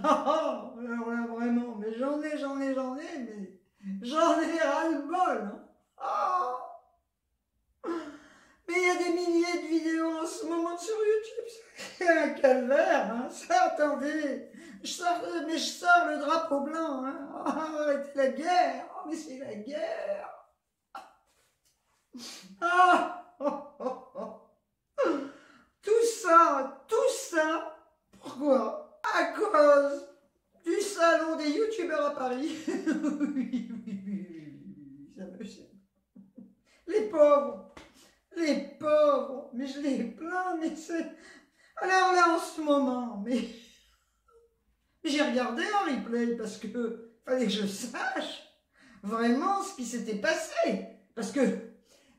Alors là, vraiment, mais j'en ai, mais j'en ai ras-le-bol. Hein. Oh. Mais il y a des milliers de vidéos en ce moment sur YouTube. C'est un calvaire. Hein. Ça, attendez. Je sors le drapeau blanc. Hein. Oh, arrêtez la guerre. Oh, mais c'est la guerre. Ah. Oh, oh, oh. Tout ça, pourquoi? À cause du salon des youtubeurs à Paris. Oui, ça me gêne. Les pauvres, mais je les plains, mais c'est... Alors là, en ce moment, mais j'ai regardé en replay parce que fallait que je sache vraiment ce qui s'était passé. Parce que,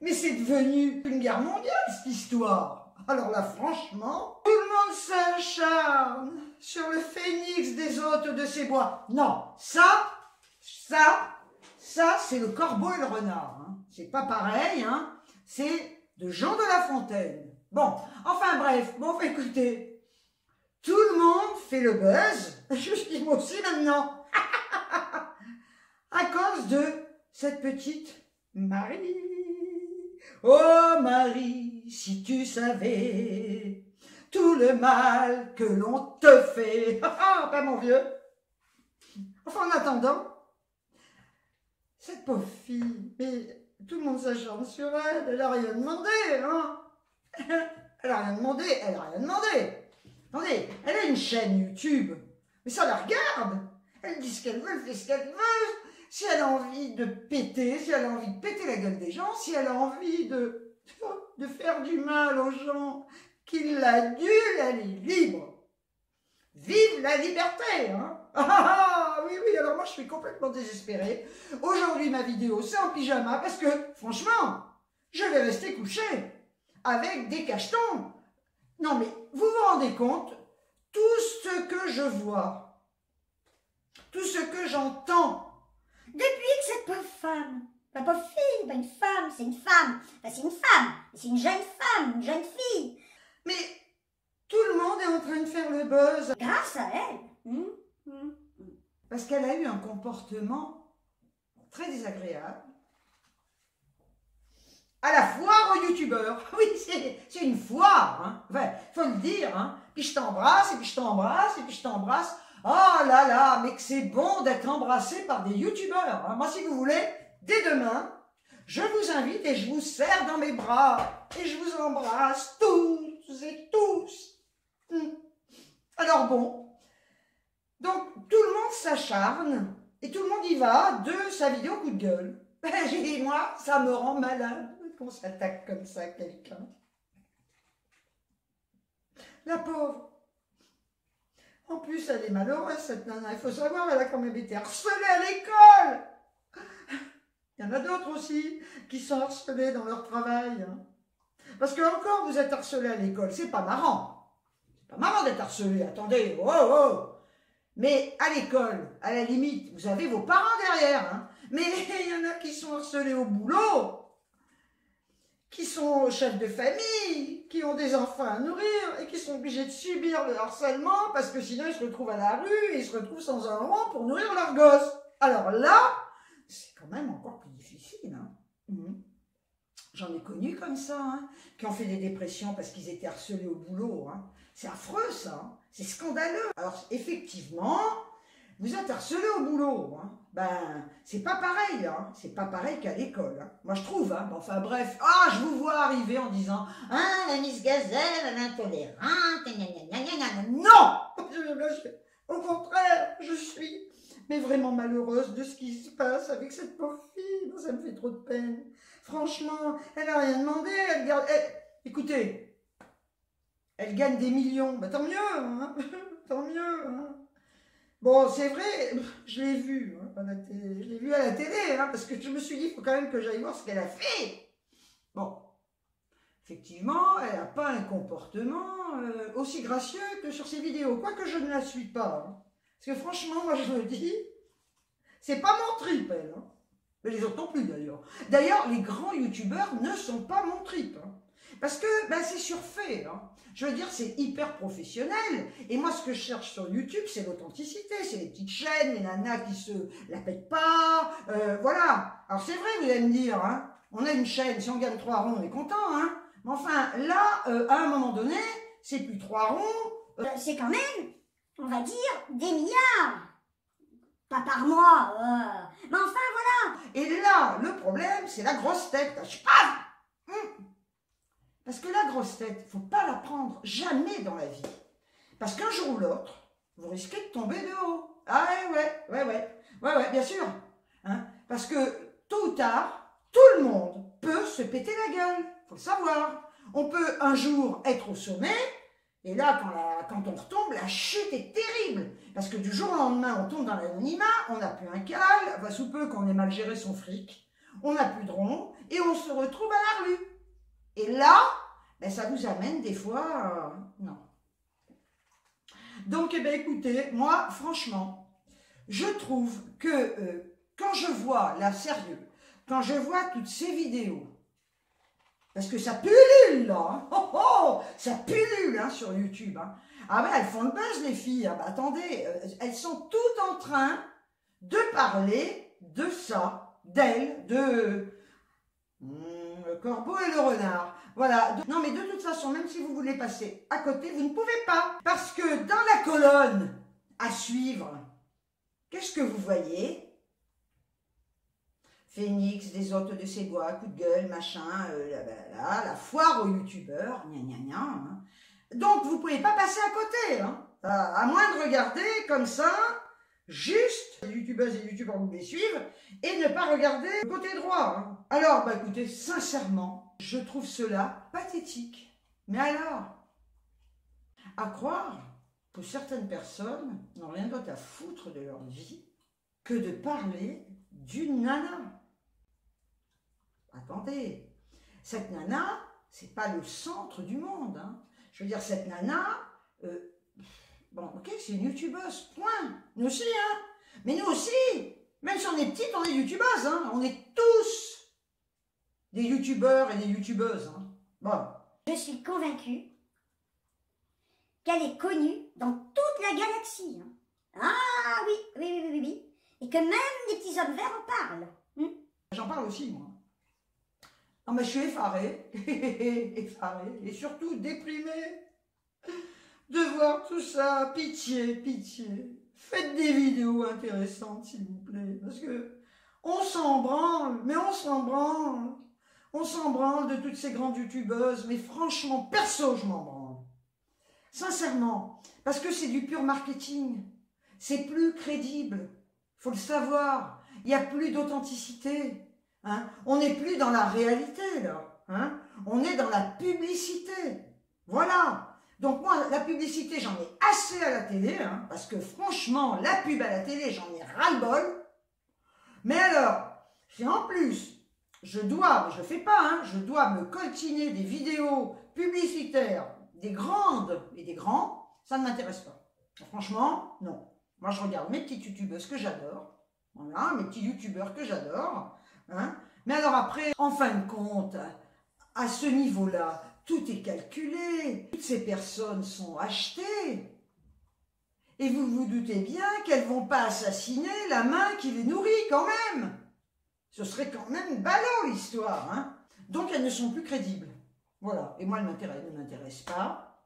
mais c'est devenu une guerre mondiale, cette histoire. Alors là, franchement, tout le monde s'acharne sur le phénix des hôtes de ces bois. Non, ça, c'est le corbeau et le renard. Hein. C'est pas pareil, hein. C'est de Jean de La Fontaine. Bon, enfin bref, bon, écoutez, tout le monde fait le buzz, je suis moi aussi maintenant, à cause de cette petite Marie. Oh Marie, si tu savais tout le mal que l'on te fait. Ah, pas mon vieux. Enfin, en attendant, cette pauvre fille, mais tout le monde s'acharne sur elle, elle a rien demandé, hein. Elle a rien demandé. Attendez, elle a une chaîne YouTube, mais ça la regarde. Elle dit ce qu'elle veut, elle fait ce qu'elle veut. Si elle a envie de péter, si elle a envie de péter la gueule des gens, si elle a envie de faire du mal aux gens qui l'adulent, elle est libre. Vive la liberté, hein. Oui, alors moi je suis complètement désespérée. Aujourd'hui ma vidéo c'est en pyjama parce que franchement, je vais rester couchée avec des cachetons. Non mais vous vous rendez compte, tout ce que je vois, tout ce que j'entends, depuis que cette pauvre femme, la pauvre fille, pas une femme, c'est une femme, enfin, c'est une femme, c'est une jeune femme, une jeune fille. Mais tout le monde est en train de faire le buzz. Grâce à elle. Parce qu'elle a eu un comportement très désagréable. À la foire aux youtubeurs. Oui, c'est une foire. Hein. Enfin, faut le dire. Hein. Puis je t'embrasse, et puis je t'embrasse, et puis je t'embrasse. Oh là là, mais que c'est bon d'être embrassé par des youtubeurs. Hein. Moi, si vous voulez, dès demain, je vous invite et je vous serre dans mes bras. Et je vous embrasse toutes et tous. Alors bon, donc tout le monde s'acharne et tout le monde y va de sa vidéo coup de gueule. J'ai dit, moi, ça me rend malade qu'on s'attaque comme ça à quelqu'un. La pauvre. En plus, elle est malheureuse, cette nana. Il faut savoir, elle a quand même été harcelée à l'école. Il y en a d'autres aussi qui sont harcelés dans leur travail. Parce que encore, vous êtes harcelés à l'école. C'est pas marrant. C'est pas marrant d'être harcelé. Attendez, oh. Mais à l'école, à la limite, vous avez vos parents derrière. Hein. Mais il y en a qui sont harcelés au boulot, qui sont chefs de famille, qui ont des enfants à nourrir et qui sont obligés de subir le harcèlement parce que sinon ils se retrouvent à la rue et ils se retrouvent sans un rond pour nourrir leurs gosses. Alors là, c'est quand même encore plus difficile. Hein. J'en ai connu comme ça, hein, qui ont fait des dépressions parce qu'ils étaient harcelés au boulot. Hein. C'est affreux ça, hein. C'est scandaleux. Alors effectivement, vous êtes harcelé au boulot. Hein. Ben, c'est pas pareil, hein. C'est pas pareil qu'à l'école. Hein. Moi je trouve, hein. Enfin bref, je vous vois arriver en disant « Ah, la Miss Gazelle, elle est intolérante, non !» Au contraire, je suis mais vraiment malheureuse de ce qui se passe avec cette pauvre fille. Ça me fait trop de peine. Franchement, elle n'a rien demandé. Écoutez, elle gagne des millions. Bah, tant mieux, hein. Tant mieux. Hein. Bon, c'est vrai, je l'ai vu hein, à la télé. Je l'ai vu à la télé, hein, parce que je me suis dit, il faut quand même que j'aille voir ce qu'elle a fait. Bon, effectivement, elle n'a pas un comportement aussi gracieux que sur ses vidéos. Quoique je ne la suis pas. Hein. Parce que franchement, moi je me dis, c'est pas mon trip, elle. Hein. Mais les autres non plus d'ailleurs. D'ailleurs, les grands youtubeurs ne sont pas mon trip. Hein. Parce que ben, c'est surfait. Hein. Je veux dire, c'est hyper professionnel. Et moi, ce que je cherche sur YouTube, c'est l'authenticité. C'est les petites chaînes, les nanas qui se la pètent pas. Voilà. Alors c'est vrai, vous allez me dire, hein, on a une chaîne, si on gagne 3 ronds, on est content. Hein. Mais enfin, là, à un moment donné, c'est plus 3 ronds. C'est quand même, on va dire, des milliards. Pas par mois. Mais enfin, voilà. Et là, le problème, c'est la grosse tête. Je parle. Parce que la grosse tête, il ne faut pas la prendre jamais dans la vie. Parce qu'un jour ou l'autre, vous risquez de tomber de haut. Ah ouais, bien sûr. Hein, parce que tôt ou tard, tout le monde peut se péter la gueule. Il faut le savoir. On peut un jour être au sommet, et là, quand on retombe, la chute est terrible. Parce que du jour au lendemain, on tombe dans l'anonymat, on n'a plus un cal, va sous peu qu'on ait mal géré son fric, on n'a plus de rond, et on se retrouve à la rue. Et là, ben, ça vous amène des fois... non. Donc, eh ben, écoutez, moi, franchement, je trouve que quand je vois, là, sérieux, quand je vois toutes ces vidéos, parce que ça pullule, là, ça pullule hein, sur YouTube. Hein. Ah ben, elles font le buzz, les filles. Ah ben, attendez, elles sont toutes en train de parler de ça, d'elles, de... le corbeau et le renard. Voilà. Non, mais de toute façon, même si vous voulez passer à côté, vous ne pouvez pas. Parce que dans la colonne à suivre, qu'est-ce que vous voyez? Phoenix, des hôtes de ses bois, coup de gueule, machin, la foire aux youtubeurs, gna gna gna. Hein. Donc, vous ne pouvez pas passer à côté. Hein. À moins de regarder comme ça, juste les youtubeuses et les youtubeurs vous les suivent, et ne pas regarder le côté droit. Hein. Alors, bah écoutez, sincèrement, je trouve cela pathétique. Mais alors, à croire que certaines personnes n'ont rien d'autre à foutre de leur vie que de parler d'une nana. Attendez, cette nana, c'est pas le centre du monde. Hein. Je veux dire, cette nana, bon, ok, c'est une youtubeuse, point. Nous aussi, hein. Mais nous aussi, même si on est petite, on est youtubeuse, hein. On est tous des youtubeurs et des youtubeuses. Hein. Bon. Je suis convaincue qu'elle est connue dans toute la galaxie. Hein. Ah oui. Et que même les petits hommes verts en parlent. J'en parle aussi, moi. Non, mais je suis effarée, effarée, et surtout déprimée de voir tout ça. Pitié, pitié. Faites des vidéos intéressantes, s'il vous plaît, parce que on s'en branle, mais on s'en branle. On s'en branle de toutes ces grandes youtubeuses, mais franchement, perso, je m'en branle. Sincèrement, parce que c'est du pur marketing. C'est plus crédible. Faut le savoir. Il n'y a plus d'authenticité. Hein. On n'est plus dans la réalité, là. Hein. On est dans la publicité. Voilà. Donc moi, la publicité, j'en ai assez à la télé, hein, parce que franchement, la pub à la télé, j'en ai ras-le-bol. Mais alors, si en plus, je ne le fais pas, hein, je dois me coltiner des vidéos publicitaires, des grandes et des grands, ça ne m'intéresse pas. Franchement, non. Moi, je regarde mes petites youtubeuses que j'adore. Voilà, mes petits youtubeurs que j'adore. Hein. Mais alors après, en fin de compte, à ce niveau-là, tout est calculé. Toutes ces personnes sont achetées. Et vous vous doutez bien qu'elles ne vont pas assassiner la main qui les nourrit quand même. Ce serait quand même ballot l'histoire. Hein. Donc elles ne sont plus crédibles. Voilà. Et moi, elles ne m'intéressent pas.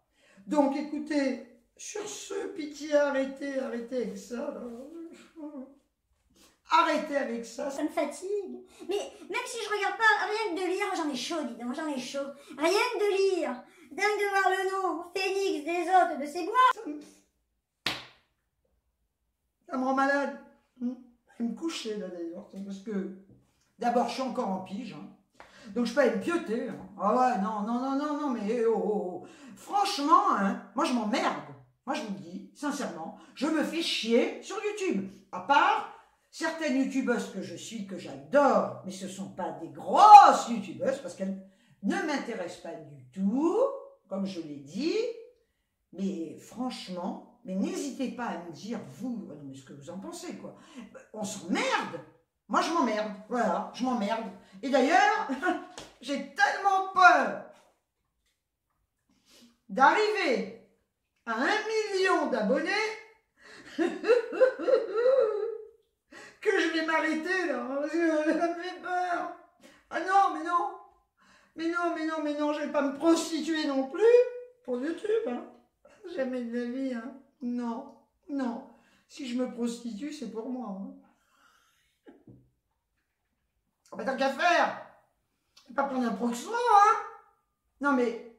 Donc écoutez, sur ce, pitié, arrêtez avec ça. Là. Arrêtez avec ça. Ça me fatigue. Mais même si je regarde pas, rien que de lire, j'en ai chaud, dis donc, j'en ai chaud. Rien que de lire, dingue de voir le nom, Phoenix, des hôtes de ses bois. Ça me rend malade. Je vais me coucher là d'ailleurs, parce que d'abord je suis encore en pige, hein. Donc je peux aller me pieuter. Hein. Ah ouais, non, mais oh. Franchement, hein, moi je m'emmerde. Moi je vous le dis, sincèrement, je me fais chier sur YouTube. À part certaines youtubeuses que je suis, que j'adore, mais ce ne sont pas des grosses youtubeuses, parce qu'elles ne m'intéressent pas du tout, comme je l'ai dit. Mais franchement, mais n'hésitez pas à me dire, vous, ce que vous en pensez, quoi. On s'emmerde. Moi, je m'emmerde. Voilà, je m'emmerde. Et d'ailleurs, j'ai tellement peur d'arriver à 1 million d'abonnés que je vais m'arrêter là, parce que ça me fait peur. Ah non, mais non. Mais non, je vais pas me prostituer non plus pour YouTube, hein. Jamais de la vie, hein. Non, non. Si je me prostitue, c'est pour moi, hein. Oh, bah, tant qu'à faire, je vais pas prendre un proxo, hein. Non, mais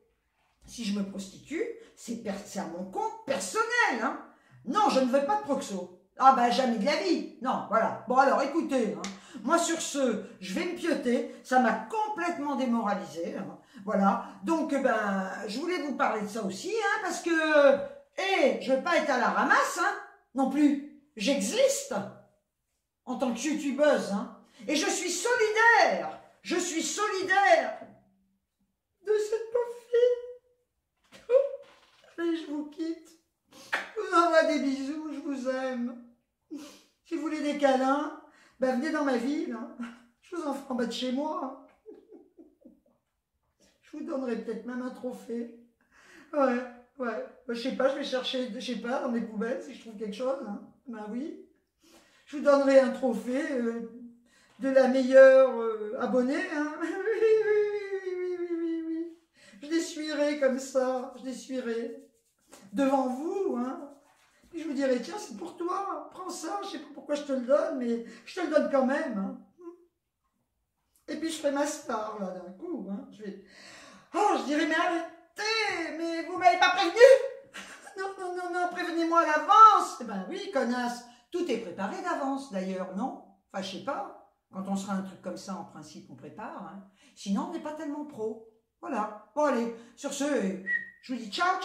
si je me prostitue, c'est à mon compte personnel, hein. Non, je ne veux pas de proxo. Ah bah jamais de la vie. Non, voilà. Bon alors écoutez, hein, moi sur ce, je vais me pioter. Ça m'a complètement démoralisé, hein. Voilà. Donc ben, je voulais vous parler de ça aussi, hein, parce que je veux pas être à la ramasse, hein, non plus. J'existe en tant que youtubeuse, hein, et je suis solidaire. Je suis solidaire de cette pauvre fille. Allez, je vous quitte. Je vous envoie des bisous, je vous aime. Si vous voulez des câlins, ben venez dans ma ville, hein. Je vous en ferai en bas de chez moi. Je vous donnerai peut-être même un trophée. Ouais. Ben, je sais pas, je vais chercher, je sais pas, dans mes poubelles si je trouve quelque chose, hein. Ben oui. Je vous donnerai un trophée de la meilleure abonnée, hein. Oui. Je l'essuierai comme ça, je l'essuierai devant vous, hein. Puis je vous dirai, tiens, c'est pour toi, prends ça, je sais pas pourquoi je te le donne, mais je te le donne quand même, hein. Et puis je ferai ma star, là, d'un coup, hein. Oh, je dirais, mais arrêtez, mais vous m'avez pas prévenu. Non, prévenez-moi à l'avance. Eh ben oui, connasse, tout est préparé d'avance, d'ailleurs, non? Enfin, je sais pas, quand on sera un truc comme ça, en principe, on prépare, hein. Sinon, on n'est pas tellement pro. Voilà, bon allez, sur ce, je vous dis ciao.